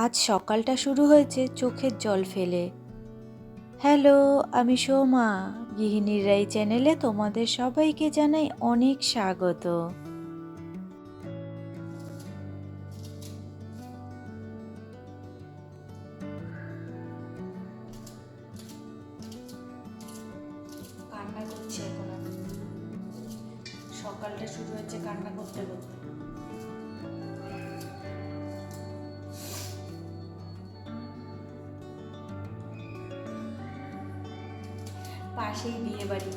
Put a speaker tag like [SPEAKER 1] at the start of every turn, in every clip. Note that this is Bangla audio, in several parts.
[SPEAKER 1] আজ সকালটা শুরু হয়েছে চোখের জল ফেলে। হ্যালো, আমি সোমা। গৃহিণীর এই চ্যানেলে তোমাদের সবাইকে জানাই অনেক স্বাগত। কান্না করছে এখন, সকালটা শুরু হয়েছে কান্না করতে করতে। পাশেই বিয়ে বাড়ি,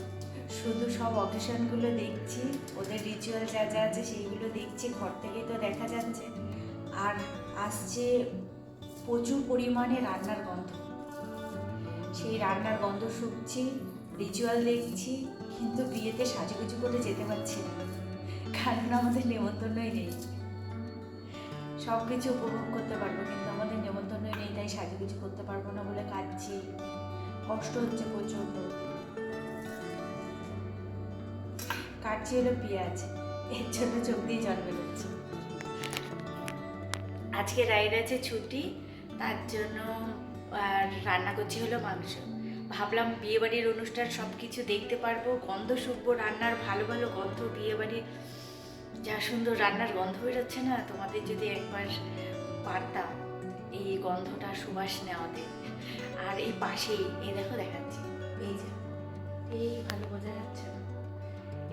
[SPEAKER 1] শুধু সব অকেশনগুলো দেখছি, ওদের রিচুয়াল যা যা আছে সেইগুলো দেখছি, ঘর থেকেই তো দেখা যাচ্ছে। আর আসছে প্রচুর পরিমাণে রান্নার গন্ধ, সেই রান্নার গন্ধ শুকছি, রিচুয়াল দেখছি, কিন্তু বিয়েতে সাজুগুজু করে যেতে পারছি না, কারণ আমাদের নেমন্তন্নই নেই। সব কিছু উপভোগ করতে পারবো কিন্তু আমাদের নেমন্তন্নই নেই, তাই সাজুগুজু করতে পারবো না বলে কাঁদছি, কষ্ট হচ্ছে প্রচণ্ড। কাটছি হলো পেঁয়াজ, এর জন্য চোখ দিয়ে জল বেরোচ্ছে। আজকে রায়ের আছে ছুটি, তার জন্য আর রান্না করছি হলো মাংস। ভাবলাম বিয়েবাড়ির অনুষ্ঠান সব কিছু দেখতে পারবো, গন্ধ শুকবো, রান্নার ভালো ভালো গন্ধ, বিয়েবাড়ির যা সুন্দর রান্নার গন্ধ বেরোচ্ছে না, তোমাদের যদি একবার পারতাম এই গন্ধটা সুবাস নেওয়াতে। আর এই পাশেই এই দেখো দেখাচ্ছি, এই যে এই ভালো বোঝা যাচ্ছে না,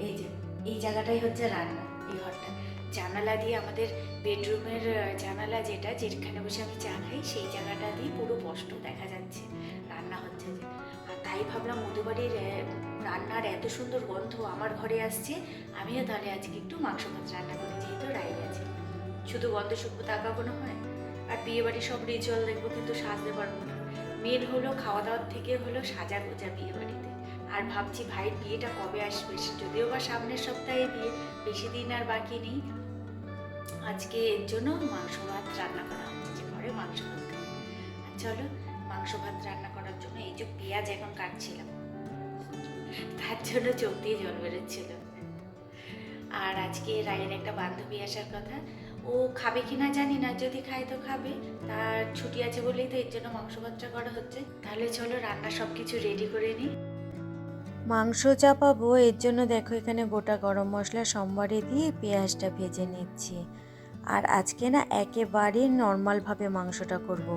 [SPEAKER 1] এই যে এই জায়গাটাই হচ্ছে রান্না, এই ঘরটা জানালা দিয়ে আমাদের বেডরুমের জানালা যেখানে বসে আমি চা খাই, সেই জায়গাটা দিয়ে পুরো স্পষ্ট দেখা যাচ্ছে রান্না হচ্ছে যে। আর তাই ভাবলাম মধুবাড়ির রান্নার এত সুন্দর গন্ধ আমার ঘরে আসছে, আমিও তাহলে আজকে একটু মাংস ভাত রান্না করি, যেহেতু রাই আছে। শুধু গন্ধ শুকবো তা কখনো হয়? আর বিয়েবাড়ির সব রিচুয়াল দেখবো কিন্তু সাজতে পারবো না। মেন হলো খাওয়া দাওয়ার থেকে হলো সাজা গোজা বিয়েবাড়িতে। আর ভাবছি ভাইয়ের বিয়েটা কবে আসবে, যদিও বা সামনের সপ্তাহে বিয়ে, বেশি দিন আর বাকি নেই। আজকে এর জন্য মাংস ভাত রান্না করা হচ্ছে, যে ঘরে মাংস ভাত খাবো। আর চলো মাংস ভাত রান্না করার জন্য এই যে পেঁয়াজ এখন কাটছিলাম, তার জন্য চোখ দিয়ে জল বেরোচ্ছিল। আর আজকে রায়ের একটা বান্ধবী আসার কথা, ও খাবে কিনা জানি না, যদি খায় তো খাবে, তার ছুটি আছে বলেই তো এর জন্য মাংস ভাতটা করা হচ্ছে। তাহলে চলো রান্না সব কিছু রেডি করে নিই। মাংস চাপাবো, এর জন্য দেখো এখানে গোটা গরম মশলা সোমবারে দিয়ে পেঁয়াজটা ভেজে নিচ্ছি। আর আজকে না একেবারে নর্মালভাবে মাংসটা করব।